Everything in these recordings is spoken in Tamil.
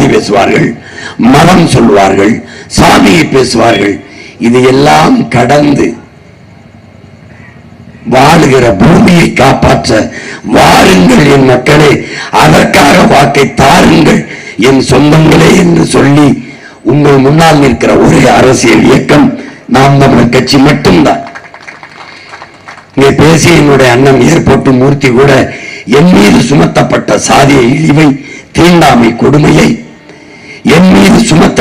ஜாதி பேசுவார்கள், மதம் சொல்வார்கள், சாமியை பேசுவார்கள். இதையெல்லாம் கடந்து வாழுகிற பூமியை காப்பாற்ற வாருங்கள் என் மக்களே, அதற்காக வாக்கை தாருங்கள் என் சொந்தங்களே என்று சொல்லி உங்கள் முன்னால் நிற்கிற ஒரே அரசியல் இயக்கம் நாம் தமிழர் கட்சி மட்டும்தான். இங்கே பேசிய என்னுடைய அண்ணன் ஏர்போர்ட் மூர்த்தி கூட என் மீது சுமத்தப்பட்ட சாதிய இழிவை, தீண்டாமை கொடுமையை, என் மீது சுமத்த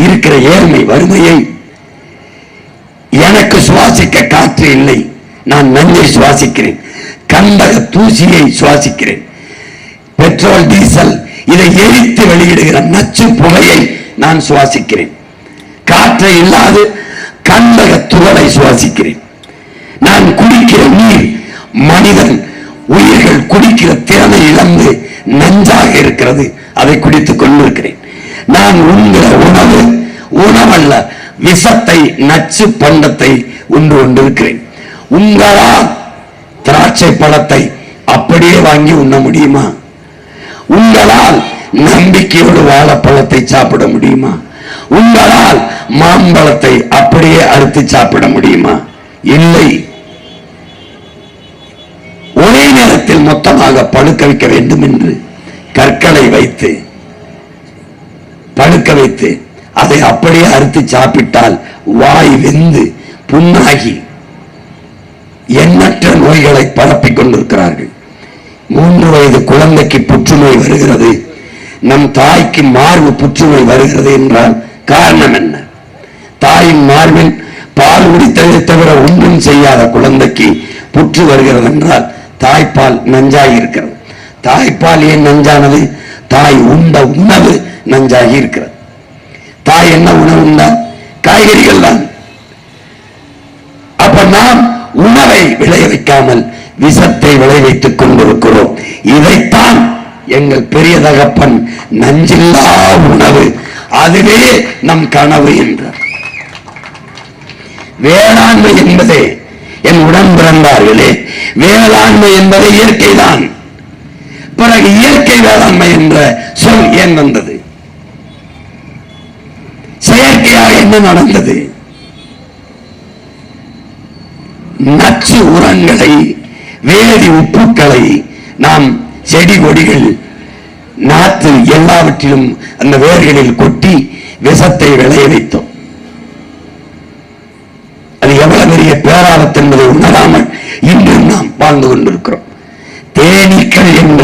இருக்கிற ஏழ்மை வறுமையை, எனக்கு சுவாசிக்க காற்று இல்லை, நான் நஞ்சை சுவாசிக்கிறேன், கந்தக தூசியை சுவாசிக்கிறேன், பெட்ரோல் டீசல் இதை எரித்து வெளியிடுகிற நச்சு புகையை நான் சுவாசிக்கிறேன், காற்றை இல்லாது கந்தக துகளை சுவாசிக்கிறேன். நான் குடிக்கிற நீர் மனிதன் உயிர்கள் குடிக்கிற திறனை இழந்து நஞ்சாக இருக்கிறது, அதை குடித்துக் கொண்டிருக்கிறேன். நான் உண்கிற உணவு உணவல்ல, விஷத்தை, நச்சு பண்டத்தை உண்டு கொண்டிருக்கிறேன். உங்களால் திராட்சை பழத்தை அப்படியே வாங்கி உண்ண முடியுமா? உங்களால் நம்பிக்கையோடு வாழைப்பழத்தை சாப்பிட முடியுமா? உங்களால் மாம்பழத்தை அப்படியே அறுத்து சாப்பிட முடியுமா? இல்லை. ஒரே நேரத்தில் மொத்தமாக பழுக்க வைக்க வேண்டும் என்று கற்களை வைத்து பழுக்க வைத்து அதை அப்படியே அறுத்து சாப்பிட்டால் வாய் வெந்து புண்ணாகி எண்ணற்ற நோய்களை பரப்பிக் கொண்டிருக்கிறார்கள். 3 வயது குழந்தைக்கு புற்றுநோய் வருகிறது, நம் தாய்க்கு மார்பு புற்றுநோய் வருகிறது என்றால் காரணம் என்ன? தாயின் மார்பில் பால் குடித்ததை தவிர ஒன்றும் செய்யாத குழந்தைக்கு புற்று வருகிறது என்றால் தாய்ப்பால் நஞ்சாகி இருக்கிறது. தாய்ப்பால் ஏன் நஞ்சானது? தாய் உண்ட உணவு நஞ்சாகி இருக்கிறது. தாய் என்ன உணவு உண்டால்? காய்கறிகள் தான். அப்ப நாம் உணவை விளைய வைக்காமல் விஷத்தை விளைவித்துக் கொண்டிருக்கிறோம். இதைத்தான் எங்கள் பெரிய தகப்பன் நஞ்சில்லா உணவு, அதுவே நம் கனவு என்றார். வேளாண்மை என்பதே என் உடன் பிறந்தார்களே, வேளாண்மை என்பது இயற்கை தான். பிறகு இயற்கை வேளாண்மை என்ற சொல் ஏன் வந்தது? செயற்கையாக என்ன நடந்தது? நச்சு உரங்களை, வேதி உப்புக்களை நாம் செடி கொடிகள், நாற்று எல்லாவற்றிலும் அந்த வேர்களில் கொட்டி விஷத்தை விளைய வைத்தோம். அது எவ்வளவு பெரிய பேராபத்து என்பதை உணராமல் இன்றும் நாம் வாழ்ந்து கொண்டிருக்கிறோம். தேனீக்கள் என்ற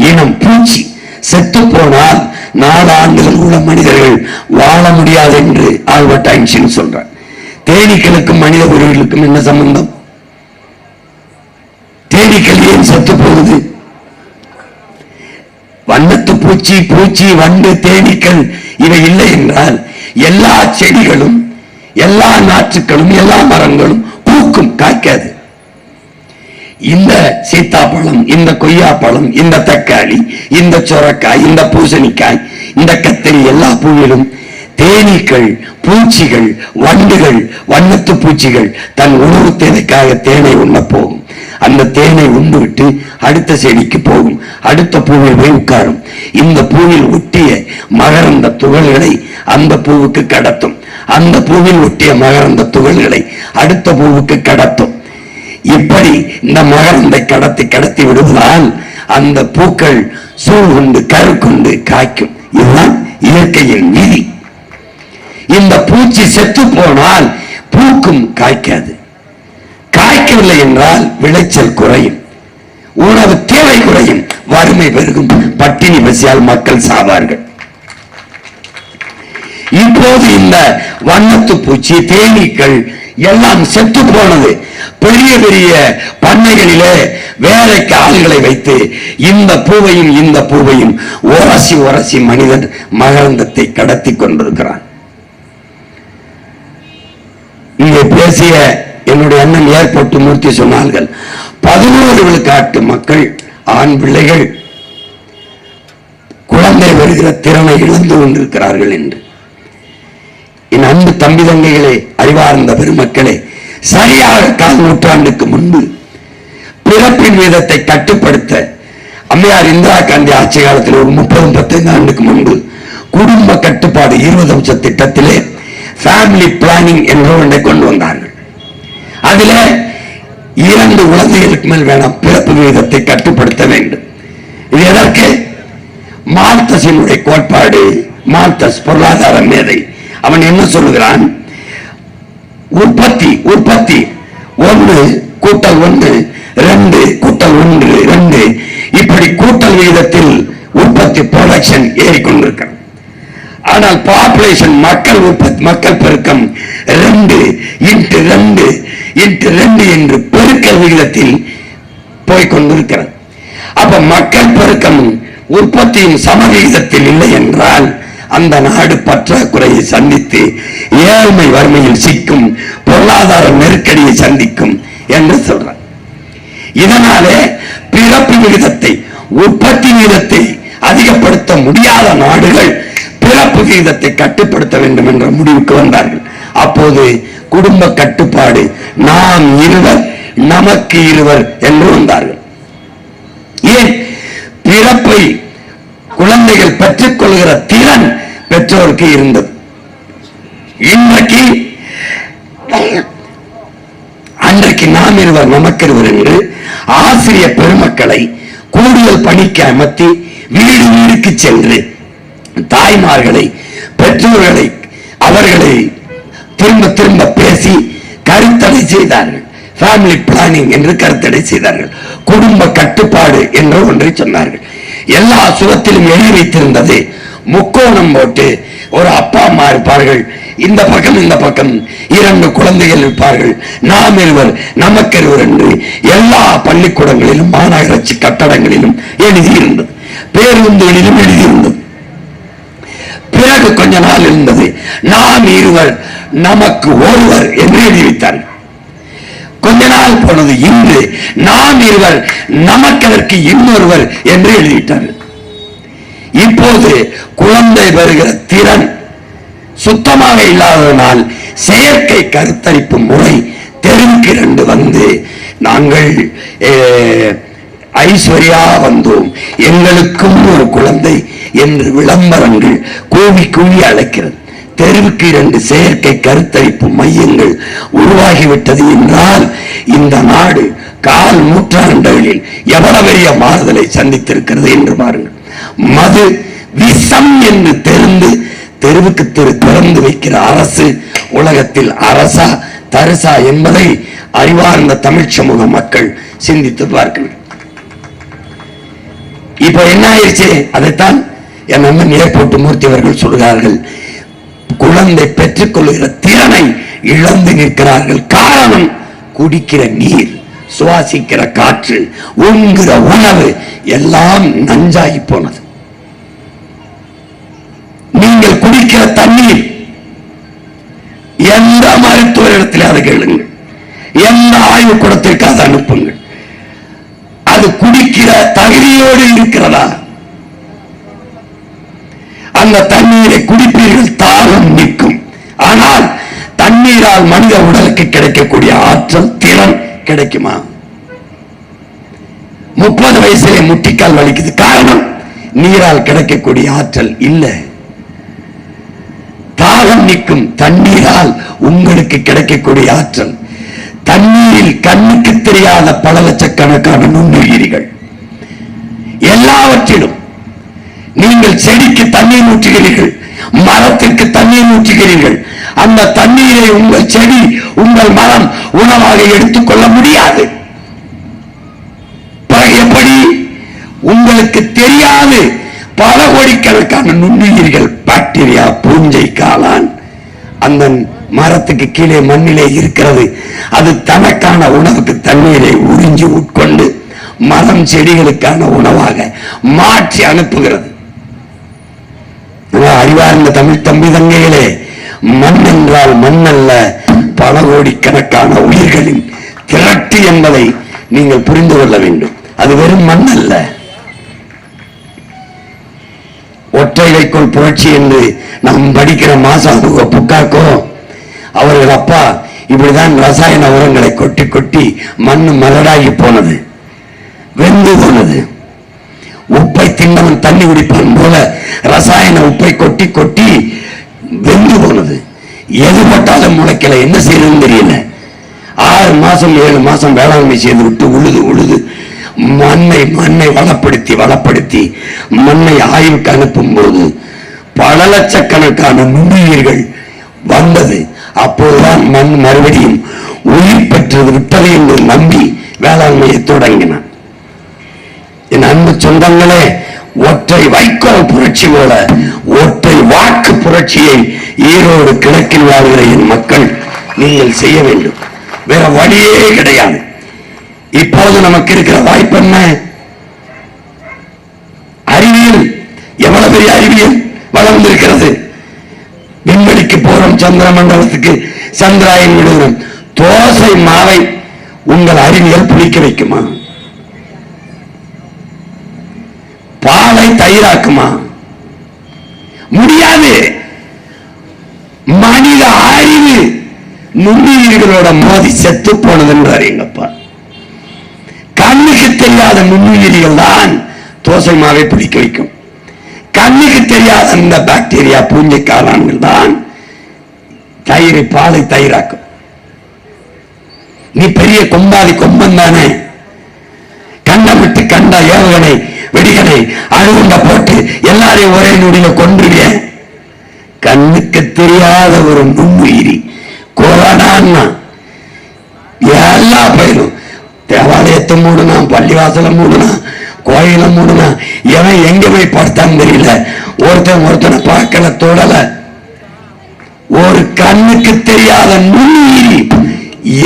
இனம் பூச்சி செத்து போனால் 4 ஆண்டுகள் உள்ள மனிதர்கள் வாழ முடியாது என்று ஆல்பர்ட் ஐன்ஸ்டீன் சொல்றார். தேனீக்களுக்கும் மனித உயிர்களுக்கும் என்ன சம்பந்தம்? தேனீக்கள் ஏன் செத்து போகுது? வண்ணத்து பூச்சி, பூச்சி, வண்டு, தேனீக்கள் இவை இல்லை என்றால் எல்லா செடிகளும், எல்லா நாற்றுக்களும், எல்லா மரங்களும் பூக்கும், காய்க்காது. இந்த சீத்தாப்பழம், இந்த கொய்யாப்பழம், இந்த தக்காளி, இந்த சொரக்காய், இந்த பூசணிக்காய், இந்த கத்திரி, எல்லா பூவிலும் தேனீக்கள், பூச்சிகள், வண்டுகள், வண்ணத்து பூச்சிகள் தன் உணவு தேவைக்காக தேனை உண்ண போகும். அந்த தேனை உண்டு விட்டு அடுத்த செடிக்கு போகும், அடுத்த பூவில் போய் உட்காரும். இந்த பூவில் ஒட்டிய மகரந்த துகள்களை அந்த பூவுக்கு கடத்தும், அந்த பூவில் ஒட்டிய மகரந்த துகள்களை அடுத்த பூவுக்கு கடத்தும். இப்படி இந்த மகரந்தை கடத்தி கடத்தி விடுவதால் அந்த பூக்கள் சூழ் கொண்டு கரு கொண்டு காய்க்கும். இதுதான் இயற்கையின் விதி. இந்த பூச்சி செத்து போனால் பூக்கும், காய்க்காது. காய்க்கவில்லை என்றால் விளைச்சல் குறையும், உணவு தேவை குறையும், வறுமை பெருகும், பட்டினி பசியால் மக்கள் சாவார்கள். இப்போது இந்த வண்ணத்து பூச்சி, தேனீக்கள் எல்லாம் செத்து போனது. பெரிய பெரிய பண்ணைகளிலே வேலைக்கு ஆள்களை வைத்து இந்த பூவையும் இந்த பூவையும் உரசி உரசி மனிதன் மகரந்தத்தை கடத்தி கொண்டிருக்கிறான். இங்கே பேசிய என்னுடைய அண்ணன் ஏர்போர்ட் மூர்த்தி சொன்னார்கள், 11 விழுக்காட்டு மக்கள், ஆண் பிள்ளைகள் குழந்தை வருகிற திறனை இழந்து கொண்டிருக்கிறார்கள் என்று. என் அன்பு தம்பி தங்கைகளே, அறிவார்ந்த பெருமக்களே, சரியாக 4 நூற்றாண்டுக்கு முன்பு பிறப்பின் வீதத்தை கட்டுப்படுத்த அம்மையார் இந்திரா காந்தி ஆட்சி காலத்தில் ஒரு 30-35 ஆண்டுக்கு முன்பு குடும்ப கட்டுப்பாடு 20 அம்ச திட்டத்திலே ஃபேமிலி பிளானிங் என்ற ஒன்றை கொண்டு வந்தார்கள். அதில 2 குழந்தைகளுக்கு மேல் வேணாம் பிறப்பு விகிதத்தை கட்டுப்படுத்த வேண்டும். இது எதற்கு? மால்தஸினுடைய கோட்பாடு. மால்தஸ் பொருளாதார மேதை. அவன் என்ன சொல்லுகிறான்? உற்பத்தி 1 கூட்டல் 1 2 கூட்டல் 1 2 இப்படி கூட்டல் விகிதத்தில் உற்பத்தி ப்ரொடக்ஷன் ஏறிக்கொண்டிருக்கிறது. ஆனால் பாப்புலேஷன் மக்கள் பெருக்கம் 2 இன்டு 2 இன்டு 2 என்று பெருக்கல் விகிதத்தில் போய்கொண்டிருக்கிறது. அப்ப மக்கள் பெருக்கம் உற்பத்தியின் சமவிகிதத்தில் இல்லை என்றால் அந்த நாடு பற்றாக்குறையை சந்தித்து ஏழ்மை வறுமையில் சிக்கும், பொருளாதார நெருக்கடியை சந்திக்கும் என்று சொல்றார். இதனாலே பிறப்பு விகிதத்தை உற்பத்தி விகிதத்தை அதிகப்படுத்த முடியாத நாடுகள் பிறப்பு விகிதத்தை கட்டுப்படுத்த வேண்டும் என்ற முடிவுக்கு வந்தார்கள். அப்போது குடும்ப கட்டுப்பாடு நாம் இருவர் நமக்கு இருவர் என்று வந்தார்கள். ஏன்? பிறப்பை குழந்தைகள் பெற்றுக் கொள்கிற திறன் பெற்றோருக்கு இருந்தது. இன்றைக்கு அன்றைக்கு நாம் இருவர் நமக்கு இருவர் என்று ஆசிரியர் பெருமக்களை கூடுதல் பணிக்கு அமர்த்தி வீடு வீடுக்கு சென்று தாய்மார்களை பெற்றோர்களை அவர்களை திரும்ப திரும்ப பேசி கருத்தடை செய்தார்கள். ஃபேமிலி பிளானிங் என்று கருத்தடை செய்தார்கள். குடும்ப கட்டுப்பாடு என்று ஒன்றை சொன்னார்கள். எல்லா சுகத்திலும் எழுதி வைத்திருந்தது முக்கோணம் போட்டு ஒரு அப்பா அம்மா இருப்பார்கள், இந்த பக்கம் 2 குழந்தைகள் இருப்பார்கள், நாம் இருவர் நமக்கு இருவர் என்று எல்லா பள்ளிக்கூடங்களிலும் மாநகராட்சி கட்டடங்களிலும் எழுதியிருந்தது. பேருந்துகளிலும் எழுதியிருந்தது. பிறகு கொஞ்ச நாள் இருந்தது நாம் இருவர் நமக்கு ஒருவர் என்று எழுதி வைத்தார்கள். கொஞ்ச நாள் போனது இன்று நாம் இருவர் நமக்கு இன்னொருவர் என்று எழுதிவிட்டார்கள். இப்போது குழந்தை பெறுகிற திறன் சுத்தமாக இல்லாததனால் செயற்கை கருத்தரிப்பு முறை தெருவுக்கு 2 வந்து நாங்கள் ஐஸ்வர்யா வந்தோம், எங்களுக்கும் ஒரு குழந்தை என்று விளம்பரங்கள் கூவி கூவி அழைக்கிறது. தெருவுக்கு 2 செயற்கை கருத்தரிப்பு மையங்கள் உருவாகிவிட்டது என்றால் இந்த நாடு கால் நூற்றாண்டுகளில் எவ்வளவு பெரிய மாறுதலை சந்தித்திருக்கிறது என்று பாருங்கள். மது விஷம் என்று தெரிந்து தெருவுக்கு திறந்து வைக்கிற அரசு உலகத்தில் அரசா தரிசா என்பதை அறிவார்ந்த தமிழ் சமூக மக்கள் சிந்தித்து பார்க்கணும். இப்ப என்ன ஆயிடுச்சு? அதைத்தான் என் அண்ணன் ஏற்போட்டு மூர்த்தி அவர்கள் சொல்கிறார்கள், குழந்தை பெற்றுக் கொள்கிற திறனை இழந்து நிற்கிறார்கள். காரணம் குடிக்கிற நீர், சுவாசிக்கிற காற்று, உண்கிற உணவு எல்லாம் நஞ்சாகி போனது. நீங்கள் குடிக்கிற தண்ணீர் எந்த மருத்துவரிடத்தில் அதை கேளுங்கள், எந்த ஆய்வு கூடத்திற்கு அதை அனுப்புங்கள். அது குடிக்கிற தகுதியோடு இருக்கிறதா? அந்த தண்ணீரை குடிப்பீர்கள், தாகம் நிற்கும். ஆனால் தண்ணீரால் மனித உடலுக்கு கிடைக்கக்கூடிய ஆற்றல் திறன் கிடைக்குமா? 30 வயசிலே முட்டிக்கால் வலிக்குது. காரணம் நீரால் கிடைக்கக்கூடிய ஆற்றல் இல்லை. தாகம் நிற்கும். தண்ணீரால் உங்களுக்கு கிடைக்கக்கூடிய ஆற்றல். தண்ணீரில் கண்ணுக்கு தெரியாத பல லட்சக்கணக்கான நுண்ணுயிரிகள். எல்லாவற்றிலும் நீங்கள் செடிக்கு தண்ணீர் ஊற்றுகிறீர்கள், மரத்திற்கு தண்ணீர் ஊற்றுகிறீர்கள். அந்த தண்ணீரை உங்கள் செடி உங்கள் மரம் உணவாக எடுத்துக்கொள்ள முடியாது. எப்படி? உங்களுக்கு தெரியாது பல கோடிக்கணக்கான நுண்ணுயிர்கள், பாக்டீரியா, பூஞ்சை, காளான் அந்த மரத்துக்கு கீழே மண்ணிலே இருக்கிறது. அது தனக்கான உணவுக்கு தண்ணீரை உறிஞ்சி உட்கொண்டு மரம் செடிகளுக்கான உணவாக மாற்றி அனுப்புகிறது. அறிவார்ந்த தமிழ் தம்பி தங்கைகளே, மண் என்றால் மண் அல்ல, பல கோடிக்கணக்கான உயிர்களின் திரட்டு என்பதை நீங்கள் புரிந்து கொள்ள வேண்டும். அது வெறும் மண் அல்ல. ஒற்றை வைக்கோல் புரட்சி என்று நாம் படிக்கிற மாசாதுக புக்காக்கோ அவர்கள் அப்பா இப்படிதான் ரசாயன உரங்களை கொட்டி கொட்டி மண் மலடாகி போனது, வெந்து போனது. உப்பை தின்னவன் தண்ணி குடிப்பான் போல ரசாயன உப்பை கொட்டி கொட்டி வெந்து போனது. எது பட்டாலும் முளைக்கல, என்ன செய்யணும்னு தெரியல. 6 மாசம் 7 மாசம் வேளாண்மை செய்து விட்டு உழுது மண்ணை வளப்படுத்தி மண்ணை ஆய்வுக்கு அனுப்பும் போது பல லட்சக்கணக்கான நுண்ணுயிர்கள் வந்தது. அப்போதுதான் மண் மறுபடியும் உயிர் பெற்றது விட்டது என்று நம்பி வேளாண்மையை தொடங்கினான். என் அன்பு சொந்தங்களே, ஒற்றை வைக்கோல் புரட்சி போல ஒற்றை வாக்கு புரட்சியை ஈரோடு கிழக்கில் வாழ்கிற என் மக்கள் நீங்கள் செய்ய வேண்டும். வேற வழியே கிடையாது. இப்போது நமக்கு இருக்கிற வாய்ப்பு என்ன? அறிவியல் எவ்வளவு பெரிய அறிவியல் வளர்ந்திருக்கிறது. விண்வெளிக்கு போறோம், சந்திர மண்டலத்துக்கு சந்திராயன் விடுகிறோம். தோசை மாவை உங்கள் அறிவியல் புளிக்க வைக்குமா? பாலை தயிராக்குமா? முடியாது. மனித அறிவு நுண்ணுயிர்களோட மோதி செத்து போனது என்றார் எங்கப்பா. கண்ணுக்கு தெரியாத நுண்ணுயிரிகள் தான் தோசை மாவை புளிக்க வைக்கும். கண்ணுக்கு தெரியாத அந்த பாக்டீரியா பூஞ்சை காளான்கள் தான் பாலை தயிராக்கும். நீ பெரிய கொம்பாதி கொம்பன் தானே, கண்டமிட்டு கண்ட ஏவுகணை வெடிகனை அணுகுண்ட போட்டு எல்லாரையும் ஒரே நொடியில கொன்றுவிய. கண்ணுக்கு தெரியாத ஒரு நுண்ணுயிரி கொரோனா எல்லா பயிரும் தேவாலயத்தை மூடுனா, பள்ளிவாசல மூடுனா, கோயில மூடுனா, எவன் எங்க போய் பார்த்தான்னு தெரியல. ஒருத்தனை பார்க்கல, தொடல. ஒரு கண்ணுக்கு தெரியாத நுண்ணுயிரி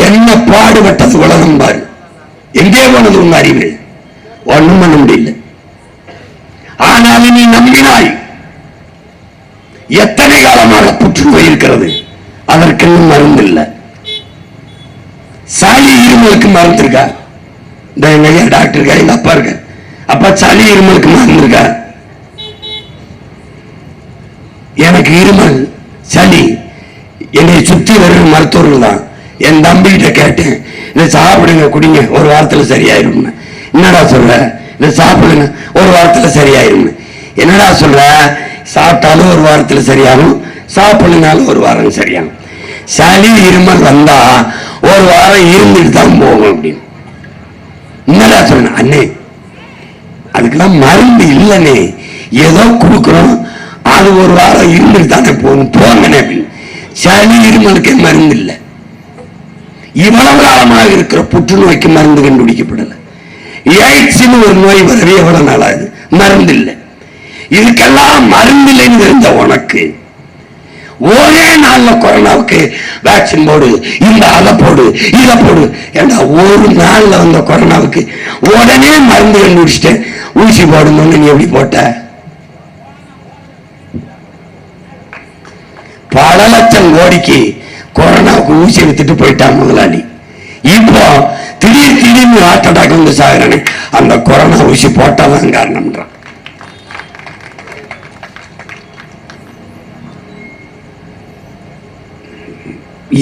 என்ன பாடுபட்டது உலகம் பாரு. எங்கே போனது உங்க அறிவு? ஒண்ணும் பண்ண முடியல. ஆனாலும் நீ நம்பினாய். எத்தனை காலமாக புற்றுநோய் இருக்கிறது, அதற்கு மருந்து இல்லை. சளி இருமலுக்கு மருந்து இருக்கா? இந்த எங்க ஐயா டாக்டர் இருக்கா, எங்க அப்பா இருக்க. அப்பா சளி இருமலுக்கு மருந்து இருக்கா? எனக்கு இருமல் சளி என்னை சுத்தி வருகிற மருத்துவர்கள் தான். என் தம்பிகிட்ட கேட்டேன், இதை சாப்பிடுங்க குடிங்க ஒரு வாரத்தில் சரியாயிரும். என்னடா சொல்ற? இதை சாப்பிடுங்க ஒரு வாரத்தில் சரியாயிரும். என்னடா சொல்ற? சாப்பிட்டாலும் ஒரு வாரத்தில் சரியாகும், சாப்பிடலினாலும் ஒரு வாரம் சரியாகும். சளி இருமல் வந்தா ஒரு வாரம் இருந்துட்டு தான் போகும் அப்படின்னு. என்னடா சொன்ன? அண்ணே அதுக்கெல்லாம் மருந்து இல்லைன்னே, ஏதோ கொடுக்குறோம், அது ஒரு வாரம் இருந்துட்டு தானே போகும், போங்கண்ணே அப்படின்னு. சளி இருமலுக்கே மருந்து இல்லை. இவ்வளவு காலமாக இருக்கிற புற்றுநோய்க்கு மருந்து கண்டுபிடிக்கப்படல. எய்ட்ஸ்னு ஒரு நோய் வரவே எவ்வளவு நாளாகுது, மருந்து இல்லை. இதுக்கெல்லாம் மருந்து இல்லைன்னு தெரிஞ்ச உனக்கு ஒரே நாள்ல கொரோனாவுக்கு வேக்சின் போடு, இந்த அதை போடு, இதை போடு. ஏன்னா ஒரு நாள்ல வந்த கொரோனாவுக்கு உடனே மருந்து கண்டுபிடிச்சிட்டு ஊசி போடணும்னு நீ எப்படி போட்ட? பல லட்சம் கோடிக்கு கொரோனாவுக்கு ஊசி எடுத்துட்டு போயிட்டான் முதலாளி. இப்போ திடீர்னு ஹார்ட் அட்டாக் வந்து சாகுறானே, அந்த கொரோனா ஊசி போட்டாதான் காரணம்ன்றான்.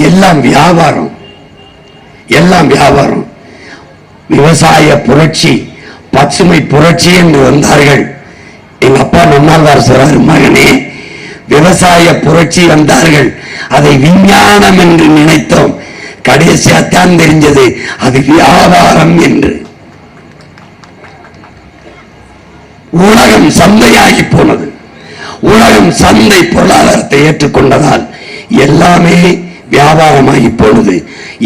எல்லாம் வியாபாரம், எல்லாம் வியாபாரம். விவசாய புரட்சி, பசுமை புரட்சி என்று வந்தார்கள். எங்க அப்பா நம்மாழ்வார் சொல்றாரு, மகனே விவசாய புரட்சி வந்தார்கள், அதை விஞ்ஞானம் என்று நினைத்தோம், கடைசியாத்தான் தெரிஞ்சது அது வியாபாரம் என்று. உலகம் சந்தையாகி போனது. உலகம் சந்தை பொருளாதாரத்தை ஏற்றுக்கொண்டதால் எல்லாமே வியாபாரமாகி போனது.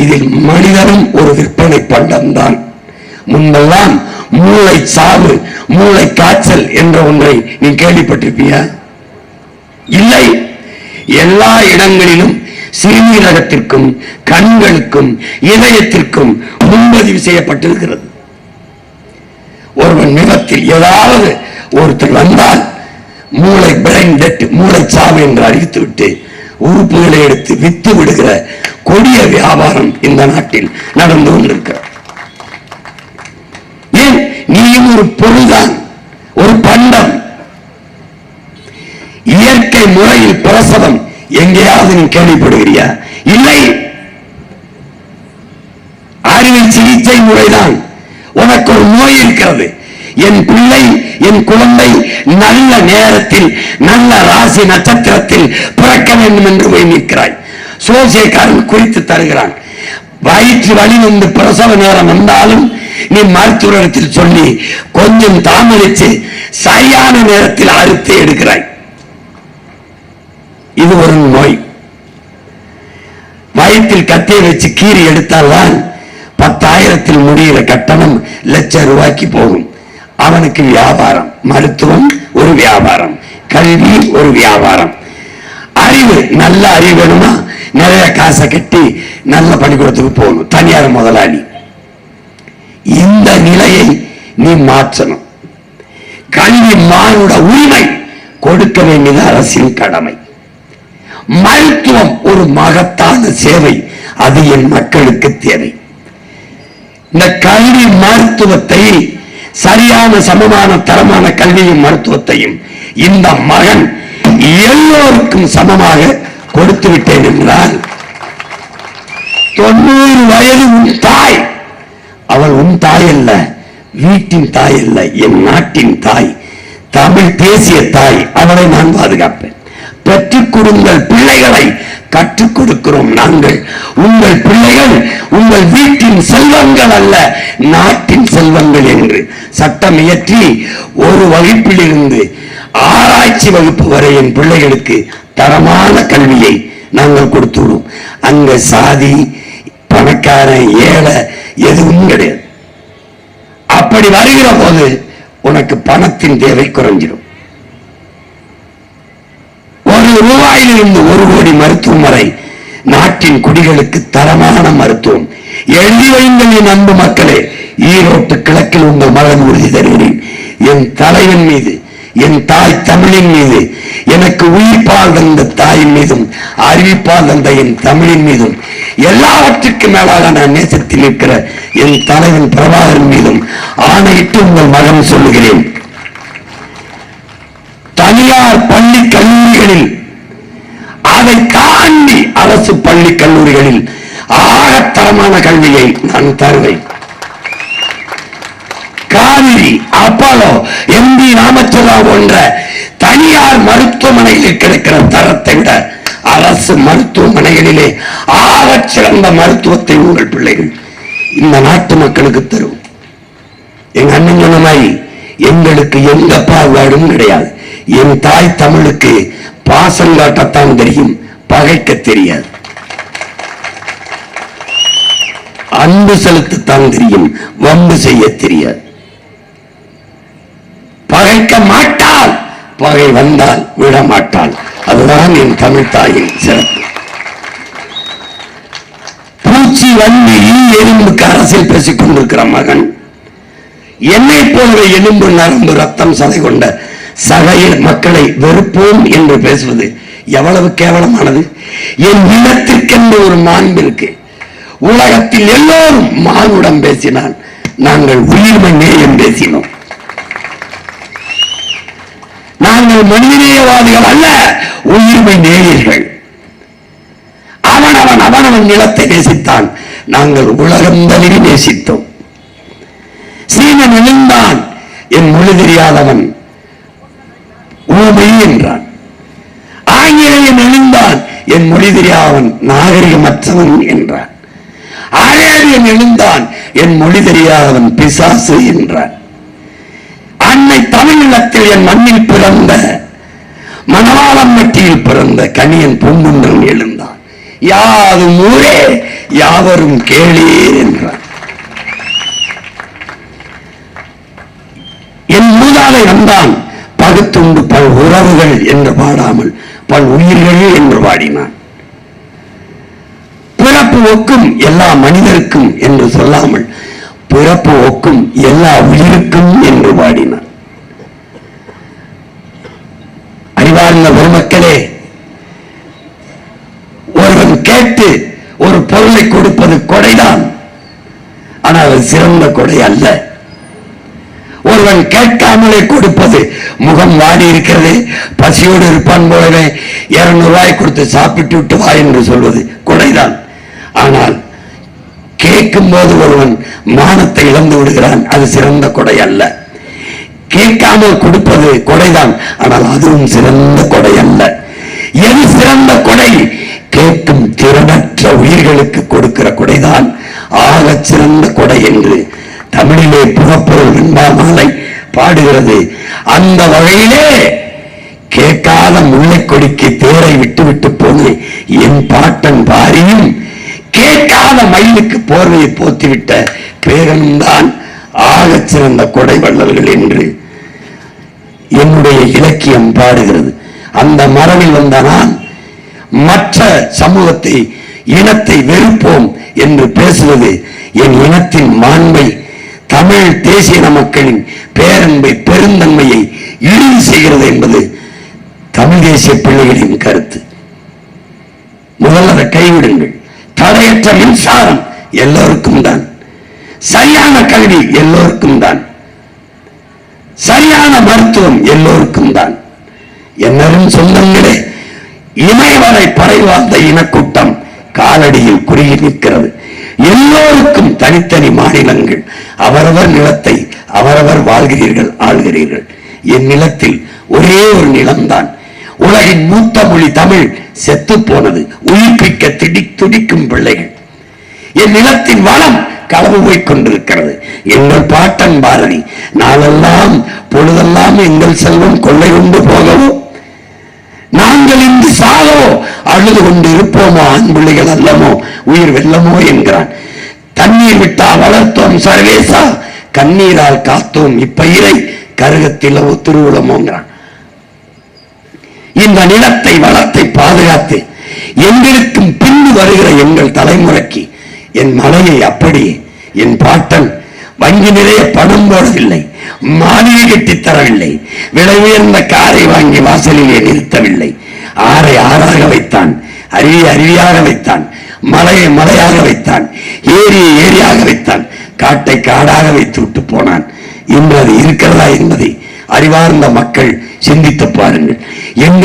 இதில் மனிதனும் ஒரு விற்பனை பண்டம் தான். முன்பெல்லாம் மூளை சாவு, மூளை காய்ச்சல் என்ற ஒன்றை நீ கேள்விப்பட்டிருப்பியா? இல்லை. எல்லா இடங்களிலும் சிறுநீரகத்திற்கும் கண்களுக்கும் இதயத்திற்கும் முன்பதிவு செய்யப்பட்டிருக்கிறது. ஒருவன் நிலத்தில் ஏதாவது ஒருத்தர் வந்தால் மூளை பிரெயின் டெட், மூளை சாவு என்று அறிவித்துவிட்டு உறுப்புகளை எடுத்து வித்து விடுகிற கொடிய வியாபாரம் இந்த நாட்டில் நடந்து கொண்டிருக்கிறது. ஏன்? நீயும் ஒரு பொருள்தான், ஒரு பண்டம். இயற்கை முறையில் பிரசவம் எங்கேயாவது நீ கேள்விப்படுகிறியா? இல்லை. அறுவை சிகிச்சை முறைதான். உனக்கு ஒரு நோய் இருக்கிறது, என் பிள்ளை என் குழந்தை நல்ல நேரத்தில் நல்ல ராசி நட்சத்திரத்தில் பிறக்க வேண்டும் என்று போய் நிற்கிறாய். சோசியக்காரன் குறித்து தருகிறான். வயிற்று வலி வந்து பிரசவ நேரம் வந்தாலும் நீ மருத்துவத்தில் சொல்லி கொஞ்சம் தாமதிச்சு சரியான நேரத்தில் அறுத்து எடுக்கிறாய். இது ஒரு நோய். வயிற்றில் கத்தியை வச்சு கீறி எடுத்தால்தான் 10,000 முடிகிற கட்டணம் ₹1,00,000 போகும். அவனுக்கு வியாபாரம். மருத்துவம் ஒரு வியாபாரம், கல்வி ஒரு வியாபாரம். அறிவு, நல்ல அறிவு வேணுமா, நிறைய காசை கட்டி நல்ல பள்ளிக்கூடத்துக்கு போகணும், தனியார் முதலாளி. இந்த நிலையை நீ மாற்றணும். கல்வி மானுட உரிமை, கொடுக்க வேண்டியது அரசின் கடமை. மருத்துவம் ஒரு மகத்தான சேவை, அது என் மக்களுக்கு தேவை. இந்த கல்வி மருத்துவத்தை, சரியான சமமான தரமான கல்வியும் மருத்துவத்தையும் இந்த மகன் எல்லோருக்கும் சமமாக கொடுத்து விட்டேன் என்றால் 90 வயது உன் தாய், அவள் உன் தாய் அல்ல, வீட்டின் தாய் அல்ல, என் நாட்டின் தாய், தமிழ் தேசிய தாய். அவளை நான் பாதுகாப்பேன். பெற்றுக் கொடுங்கள் பிள்ளைகளை, கற்றுக் கொடுக்கிறோம் நாங்கள். உங்கள் பிள்ளைகள் உங்கள் வீட்டின் செல்வங்கள் அல்ல, நாட்டின் செல்வங்கள் என்று சட்டம் இயற்றி ஒரு வகுப்பிலிருந்து ஆராய்ச்சி வகுப்பு வரை என் பிள்ளைகளுக்கு தரமான கல்வியை நாங்கள் கொடுத்துள்ளோம். அங்க சாதி, பணக்காரன், ஏழை எதுவும் கிடையாது. அப்படி வருகிற போது உனக்கு பணத்தின் தேவை குறைஞ்சிடும். ₹1 1 கோடி மருத்துவம் வரை நாட்டின் குடிகளுக்கு தரமான மருத்துவம். எழுதி வைங்கள் என் அன்பு மக்களே. ஈரோட்டு கிழக்கில் உங்கள் மகன் உறுதி தருகிறேன். என் தலைவன் மீது, என் தாய் தமிழின் மீது, எனக்கு உயிர்ப்பால் தந்த தாயின் மீதும் அறிவிப்பால் தந்த என் தமிழின் மீதும் எல்லாவற்றுக்கும் மேலாக நான் நேசத்தில் இருக்கிற என் தலைவன் பிரபாகரன் மீதும் ஆணையிட்டு உங்கள் மகன் சொல்லுகிறேன். தனியார் பள்ளி கல்லூரிகளில், அதை தாண்டி அரசு பள்ளி கல்லூரிகளில் ஆகத்தரமான கல்வியை நான் தருவேன். காவிரி, அப்போலோ, MD ராமச்சந்திரா போன்ற தனியார் மருத்துவமனைகளில் கிடைக்கிற தரத்தை விட அரசு மருத்துவமனைகளிலே ஆகச் சிறந்த மருத்துவத்தை உங்கள் பிள்ளைகள் இந்த நாட்டு மக்களுக்கு தரும். எங்க அண்ணன் சொன்ன மாதிரி எங்களுக்கு எந்த பாகுபாடும் கிடையாது. என் தாய் தமிழுக்கு பாசம் காட்டத்தான் தெரியும், பகைக்க தெரியாது. அன்பு செலுத்தத்தான் தெரியும், வம்பு செய்ய தெரியாது. பகைக்க மாட்டாள், பகை வந்தால் விட மாட்டாள். அதுதான் என் தமிழ் தாயின் சிறப்பு. பூச்சி வந்து எறும்புக்கு அரசியல் பேசிக் கொண்டிருக்கிற மகன், என்னை போலவே எலும்பு நரம்பு ரத்தம் சதை கொண்ட சகைய மக்களை வெறுப்போம் என்று பேசுவது எவ்வளவு கேவலமானது. என் இனத்திற்கென்று ஒரு மாண்பு இருக்கு. உலகத்தில் எல்லோரும் மானுடம் பேசினால் நாங்கள் உயிர்மை நேயம் பேசினோம். நாங்கள் மனிதநேயவாதிகள் அல்ல, உயிர்மை நேயர்கள். அவனவன் நிலத்தை நேசித்தான், நாங்கள் உலகம் தழுவி நேசித்தோம். சீனன் எழுந்தான், என் மொழி தெரியாதவன் ஊமை என்றான். ஆங்கிலேயன் எழுந்தான், என் மொழி தெரியாதவன் நாகரிகமற்றவன் என்றான். அரேபியன் எழுந்தான், என் மொழி தெரியாதவன் பிசாசு என்றான். அன்னை தமிழீழத்தில் என் மண்ணில் பிறந்த மணவாளம்பட்டியில் பிறந்த கணியன் பூங்குன்றன் எழுந்தான், யாதும் ஊரே யாவரும் கேளீர் என்றான். என் மூதாதை வந்தான், பகுத்துண்டு பல் உறவுகள் என்று பாடாமல் பல் உயிர்கள் என்று பாடினான். பிறப்பு ஒக்கும் எல்லா மனிதருக்கும் என்று சொல்லாமல் பிறப்பு ஒக்கும் எல்லா உயிருக்கும் என்று பாடினான். அறிவார்ந்த பெருமக்களே, ஒருவன் கேட்டு ஒரு பொருளை கொடுப்பது கொடைதான், ஆனால் அது சிறந்த கொடை அல்ல. ஒருவன் கேட்காமலே கொடுப்பது, முகம் வாடி இருக்கிறது, பசியோடு இருப்பான் போலவே 200 ரூபாய் கொடுத்து சாப்பிட்டு விட்டு வா என்று சொல்வது கொடைதான். ஆனால் கேட்கும் போது ஒருவன் மானத்தை இழந்து விடுகிறான், அது சிறந்த கொடை அல்ல. கேட்காமல் கொடுப்பது கொடைதான். ஆனால் அதுவும் சிறந்த கொடை அல்ல. எது சிறந்த கொடை? கேட்கும் திறனற்ற உயிர்களுக்கு கொடுக்கிற கொடைதான் ஆக சிறந்த கொடை என்று தமிழிலே புகப்பொருள் வெண்பாமாலை பாடுகிறது. அந்த வகையிலே கேட்காத முல்லை கொடிக்கு தேரை விட்டு விட்டு போன என் பாட்டன் பாரியும் கேட்காத மயிலுக்கு போர்வையை போத்திவிட்ட பேரன்தான் ஆக சிறந்த கொடை வள்ளல்கள் என்று என்னுடைய இலக்கியம் பாடுகிறது. அந்த மரபில் வந்த நான் மற்ற சமூகத்தை இனத்தை வெறுப்போம் என்று பேசுவது என் இனத்தின் மாண்பை, தமிழ் தேசிய மக்களின் பேரன்பை, பெருந்தன்மையை இழிவு செய்கிறது என்பது தமிழ் தேசிய பிள்ளைகளின் கருத்து. முதல்ல அதை கைவிடுங்கள். தடையற்ற மின்சாரம் எல்லோருக்கும் தான், சரியான கல்வி எல்லோருக்கும் தான், சரியான மருத்துவம் எல்லோருக்கும் தான். என்னரும் சொந்தங்களே, இமயவரை படை வாழ்ந்த இனக்கூட்டம் காலடியில் குறுகி நிற்கிறது. எல்லோருக்கும் தனித்தனி மாநிலங்கள், அவரவர் நிலத்தை அவரவர் வாழ்கிறீர்கள், ஆள்கிறீர்கள். என் நிலத்தில் ஒரே ஒரு நிலம்தான். உலகின் மூத்த மொழி தமிழ் செத்து போனது. உயிர்ப்பிக்க துடிக்கும் பிள்ளைகள். என் நிலத்தின் வளம் களவு போய் கொண்டிருக்கிறது. எங்கள் பாட்டன் பாரதி நாளெல்லாம் பொழுதெல்லாம் எங்கள் செல்வம் கொள்ளை கொண்டு போகவோ, நாங்கள் இன்று சாகவோ, அழுது கொண்டு இருப்போமோ, ஆண் பிள்ளைகள் அல்லமோ, உயிர் வெல்லமோ என்கிறான். தண்ணீர் விட்டா வளர்த்தோம் சர்வேசா, கண்ணீரால் காத்தோம் இப்பயிரை, கருகத்தில் திருவுளமோங்கிறான். இந்த நிலத்தை வளத்தை பாதுகாத்து எங்களுக்கும் பின்பு வருகிற எங்கள் தலைமுறைக்கு என் மலையை அப்படி என் பாட்டன் வங்கி நிறைய பணம் போடவில்லை, மாளிகை கட்டி தரவில்லை, விலை உயர்ந்த காரை வாங்கி வாசலிலே நிறுத்தவில்லை. ஆறை ஆறாக வைத்தான், அருவியை அருவியாக வைத்தான், மலையை மலையாக வைத்தான், ஏரியை ஏரியாக வைத்தான், காட்டை காடாக வைத்து விட்டு போனான். இன்று அது இருக்கிறதா என்பதை அறிவார்ந்த மக்கள் சிந்தித்து பாருங்கள். எங்கள்